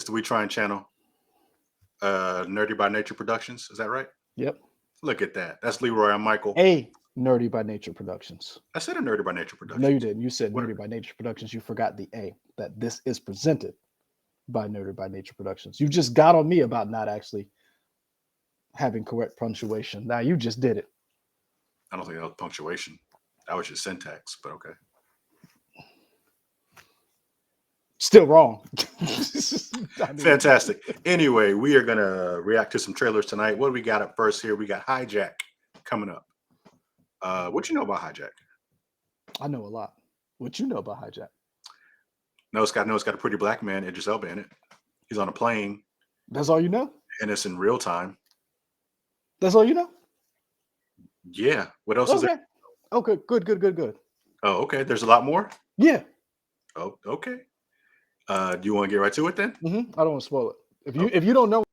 the We Tryin' channel. Nerdy by Nature Productions. Is that right? Yep. Look at that. That's Leroy. I'm Michael. A Nerdy by Nature Productions. I said a Nerdy by Nature Productions. No, you didn't. You said What- Nerdy by Nature Productions. You forgot the A. That this is presented by Nerdy by Nature Productions. You just got on me about not actually having correct punctuation. Now you just did it. I don't think that was punctuation. That was just syntax, but okay. Still wrong. Fantastic. Anyway, we are going to react to some trailers tonight. What do we got up first here? We got Hijack coming up. What you know about Hijack? I know a lot. What you know about Hijack? No, it's got a pretty black man, Idris Elba, in it. He's on a plane. That's all you know? And it's in real time. That's all you know? Yeah. What else is there? Okay. Good. Oh, okay. There's a lot more? Yeah. Oh, okay. Do you want to get right to it then? I don't want to spoil it. If you don't know,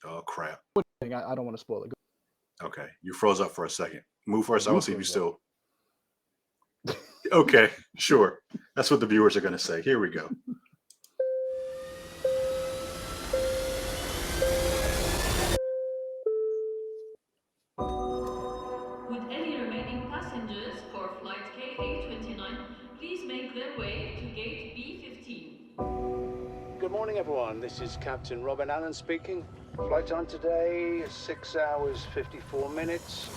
oh crap! I don't want to spoil it. Okay, you froze up for a second. Move first. I want to see if you still. Okay, sure. That's what the viewers are going to say. Here we go. Would any remaining passengers for flight KA29 please make their way to gate B15? Good morning, everyone. This is Captain Robin Allen speaking. Flight time today is 6 hours, 54 minutes.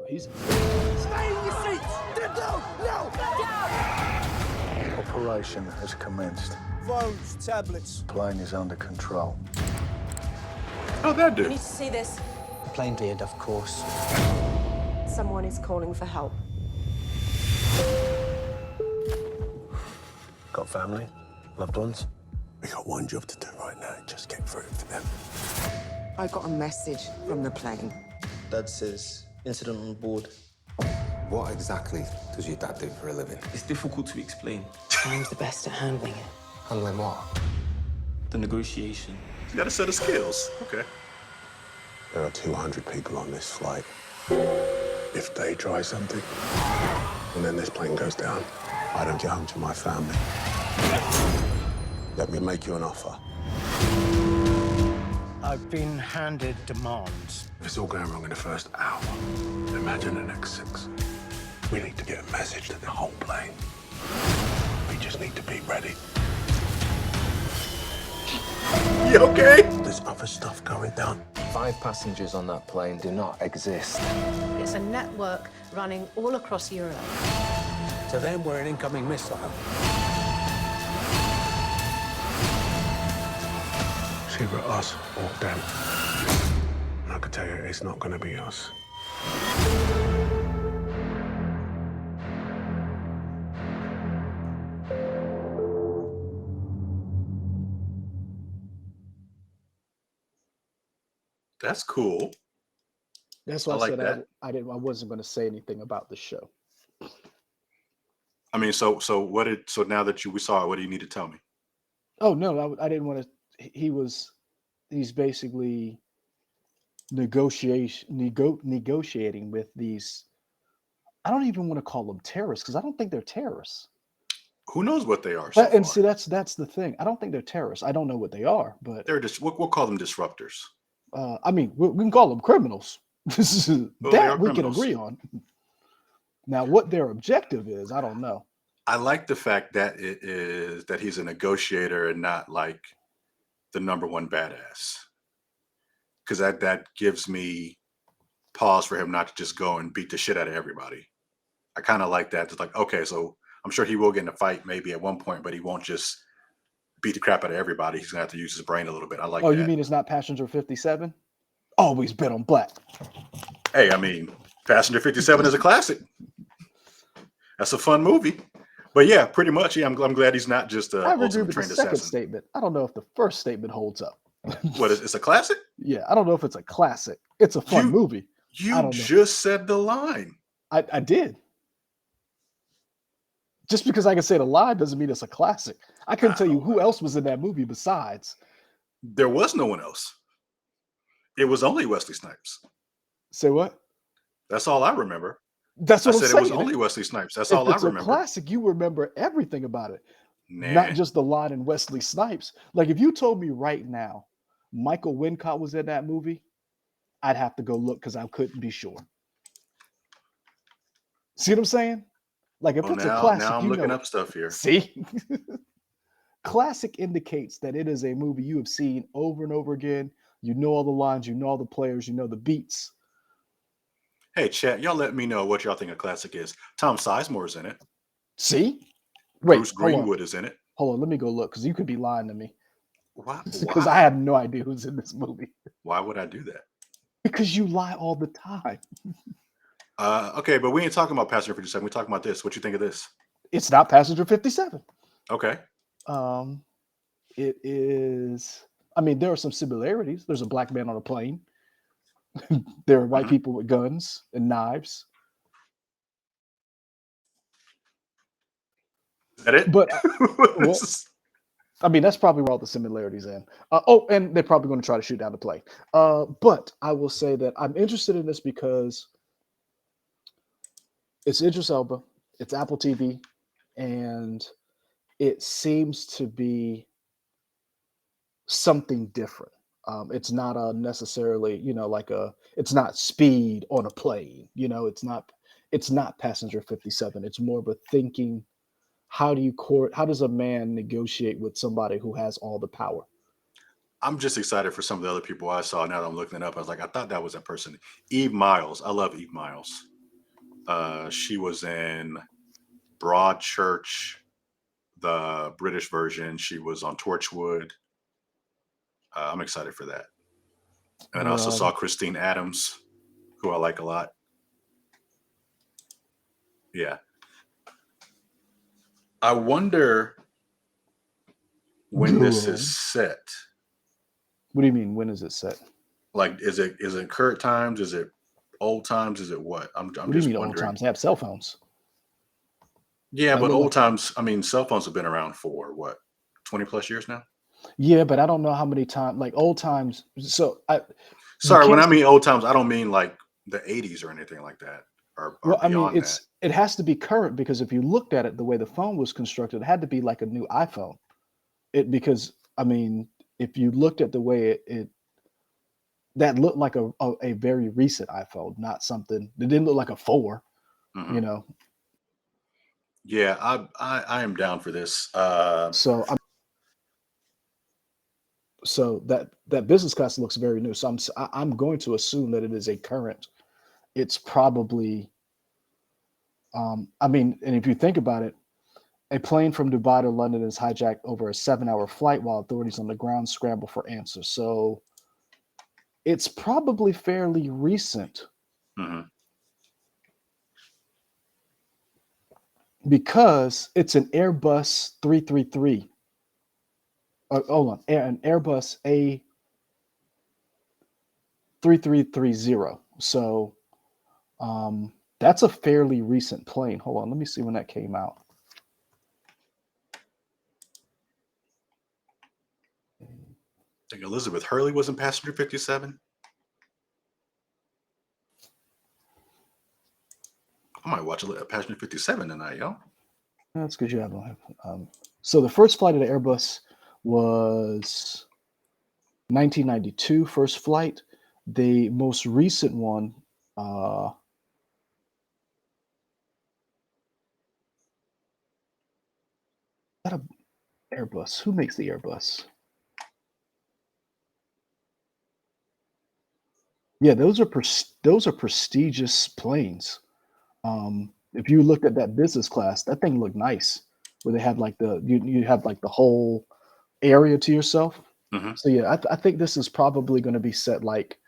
He's Stay in your seats! Get down! Now! Operation has commenced. Phones, tablets. Plane is under control. How'd that do? I need to see this. Plane cleared, of course. Someone is calling for help. Got family? Loved ones? We got one job to do right now. Just get through to them. I got a message from the plane. Dad says incident on board. What exactly does your dad do for a living? It's difficult to explain. I'm the best at handling it. Handling what? The negotiation. You got a set of skills. Okay. There are 200 people on this flight. If they try something, and then this plane goes down, I don't get home to my family. Let me make you an offer. I've been handed demands. If it's all going wrong in the first hour, imagine the next 6. We need to get a message to the whole plane. We just need to be ready. You okay? There's other stuff going down. 5 passengers on that plane do not exist. It's a network running all across Europe. To them, we're an incoming missile. It's either us or them. And I can tell you, it's not going to be us. That's cool. That's why I I like said that. I wasn't going to say anything about the show. I mean, so now that we saw it, what do you need to tell me? Oh no, I didn't want to. He's basically negotiating with these. I don't even want to call them terrorists because I don't think they're terrorists. Who knows what they are? And see, that's the thing. I don't think they're terrorists. I don't know what they are, but They're just we'll call them disruptors. I mean, we can call them criminals. That we can criminals. agree on. Now, what their objective is, I don't know. I like the fact that it is that he's a negotiator and not like the number one badass. Because that gives me pause for him not to just go and beat the shit out of everybody. I kind of like that. It's like, okay, so I'm sure he will get in a fight maybe at one point, but he won't just beat the crap out of everybody. He's gonna have to use his brain a little bit. I like that. Oh, you mean it's not Passenger 57? Always bet on black. Hey, I mean, Passenger 57 is a classic. That's a fun movie. But yeah, pretty much. Yeah, I'm glad he's not just I agree ultimate with the trained second assassin. statement. I don't know if the first statement holds up. What is it's a classic? Yeah, I don't know if it's a classic. It's a fun movie. I You don't know. just said the line. I did. Just because I can say the line doesn't mean it's a classic. I couldn't tell you who else was in that movie besides. There was no one else. It was only Wesley Snipes. Say what? That's all I remember. That's I what I'm said it was saying. only Wesley Snipes. That's If all I it's a remember. classic, you remember everything about it, not Nah. just the line in Wesley Snipes. Like if you told me right now Michael Wincott was in that movie, I'd have to go look because I couldn't be sure. See what I'm saying? Like if Well, it's a now classic, I'm you looking know. up stuff here. See, classic indicates that it is a movie you have seen over and over again. You know all the lines, you know all the players, you know the beats. Hey, chat, y'all let me know what y'all think a classic is. Tom Sizemore's in it. See, wait, Bruce hold on, Greenwood is in it. hold on. Let me go look because you could be lying to me Why? because I have no idea who's in this movie. Why would I do that? Because you lie all the time. Okay, but we ain't talking about Passenger 57. We're talking about this. What you think of this? It's not Passenger 57. Okay. It is. I mean, there are some similarities. There's a black man on a plane. There are white Mhm. people with guns and knives. Is that it? But well, This is- I mean, that's probably where all the similarities in. Oh, and they're probably going to try to shoot down the plane. But I will say that I'm interested in this because it's Idris Elba, it's Apple TV, and it seems to be something different. It's not a necessarily, like it's not Speed on a plane. It's not Passenger 57. It's more of a thinking. How does a man negotiate with somebody who has all the power? I'm just excited for some of the other people I saw. Now that I'm looking it up, I was like, I thought that was a person. Eve Miles. I love Eve Miles. She was in Broadchurch, the British version. She was on Torchwood. I'm excited for that. And I also saw Christine Adams, who I like a lot. Yeah. I wonder when this is set. What do you mean? When is it set? Like, is it current times? Is it old times? Is it what? I'm What do you just mean old wondering. times? They have cell phones. Yeah, Like, but look, old times. I mean, cell phones have been around for what, 20 plus years now. yeah, but I don't know how many times. Like old times. So you Sorry, when can't. I mean old times, I don't mean like the 80s or anything like that, or Well, I mean, beyond that. it has to be current because if you looked at it the way the phone was constructed, it had to be like a new iPhone. Because I mean, if you looked at the way it that looked like a very recent iPhone, not something that didn't look like a 4. Mhm. You know, Yeah, I am down for this. so that business class looks very new. So I'm going to assume that it is a current. It's probably. I mean, and if you think about it, a plane from Dubai to London is hijacked over a 7-hour flight while authorities on the ground scramble for answers. So it's probably fairly recent Mhm. because it's an Airbus 333. Hold on, an Airbus A3330. So that's a fairly recent plane. Hold on, let me see when that came out. I think Elizabeth Hurley was in Passenger 57. I might watch a Passenger 57 tonight, yo. That's good. You have one. So the first flight of the Airbus was 1992, first flight. The most recent one, that a Airbus? Who makes the Airbus? Yeah, those are prestigious planes. If you looked at that business class, that thing looked nice, where they had like you have like the whole area to yourself. Mhm. So yeah, I think this is probably going to be set like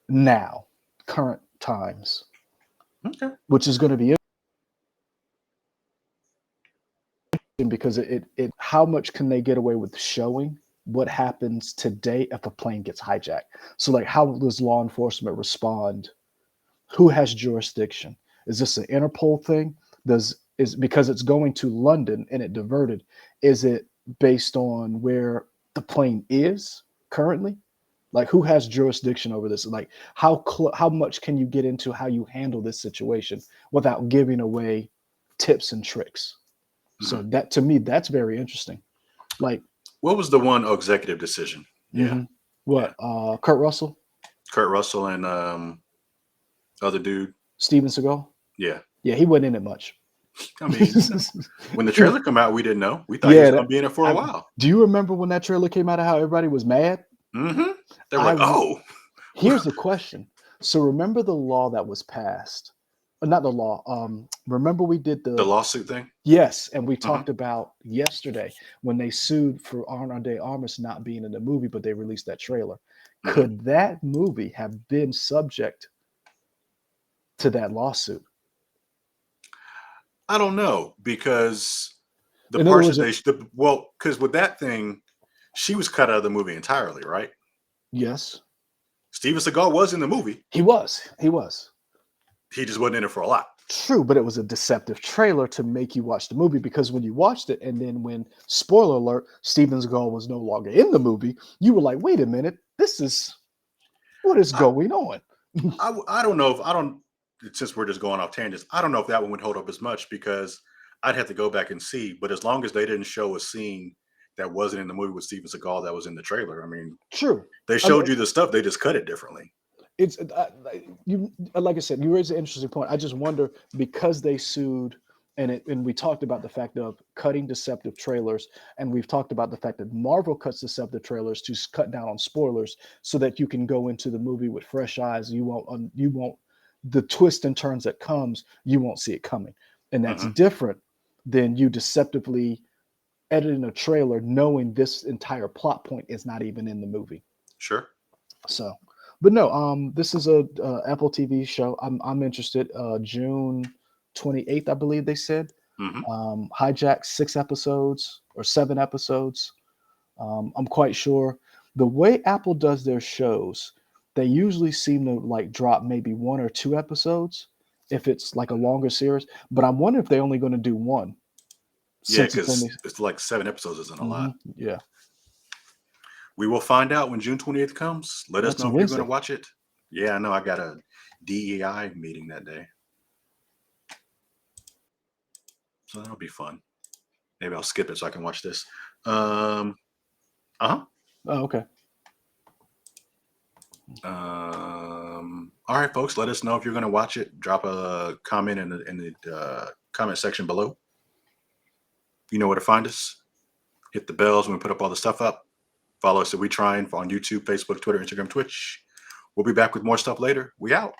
now, current times, Okay. which is going to be interesting because it how much can they get away with showing what happens today if a plane gets hijacked? So like, how does law enforcement respond? Who has jurisdiction? Is this an Interpol thing? Is because it's going to London and it diverted? Is it based on where the plane is currently? Like, who has jurisdiction over this? Like, how much can you get into how you handle this situation without giving away tips and tricks? So that, to me, that's very interesting. Like, what was the one executive decision? Yeah. What? Kurt Russell, Kurt Russell and other dude. Steven Seagal. Yeah. Yeah, he wasn't in it much. I mean, when the trailer come out, we didn't know. We thought he was going to be in it for a while. Do you remember when that trailer came out of how everybody was mad? Mm-hmm. They were like, oh. Here's the question. So remember the law that was passed? Not the law. Remember we did the lawsuit thing? Yes, and we talked about yesterday when they sued for Ana de Armas not being in the movie, but they released that trailer. Could that movie have been subject to that lawsuit? I don't know, because the In other parts words, that because with that thing, she was cut out of the movie entirely, right? Yes. Steven Seagal was in the movie. He was. He just wasn't in it for a lot. True, but it was a deceptive trailer to make you watch the movie, because when you watched it, and then when, spoiler alert, Steven Seagal was no longer in the movie, you were like, wait a minute, what is going on? I don't know since we're just going off tangents, I don't know if that one would hold up as much, because I'd have to go back and see. But as long as they didn't show a scene that wasn't in the movie with Steven Seagal that was in the trailer, I mean, true. They showed you the stuff, they just cut it differently. It's you, like I said, you raised an interesting point. I just wonder, because they sued, and we talked about the fact of cutting deceptive trailers, and we've talked about the fact that Marvel cuts deceptive trailers to cut down on spoilers, so that you can go into the movie with fresh eyes. You won't the twist and turns that comes, you won't see it coming, and that's different than you deceptively editing a trailer knowing this entire plot point is not even in the movie. Sure. So. But no, this is a Apple TV show. I'm interested. June 28th, I believe they said. Hijack 6 episodes or 7 episodes. I'm quite sure. The way Apple does their shows, they usually seem to like drop maybe 1 or 2 episodes if it's like a longer series. But I'm wondering if they're only going to do 1. Yeah, because it's like 7 episodes isn't a lot. Yeah. We will find out when June 28th comes. Let us know if you're going to watch it. Yeah, I know I got a DEI meeting that day. So that'll be fun. Maybe I'll skip it so I can watch this. Oh, okay. All right, folks. Let us know if you're going to watch it. Drop a comment in the comment section below. You know where to find us. Hit the bells when we put up all the stuff up. Follow us at We Trying on YouTube, Facebook, Twitter, Instagram, Twitch. We'll be back with more stuff later. We out.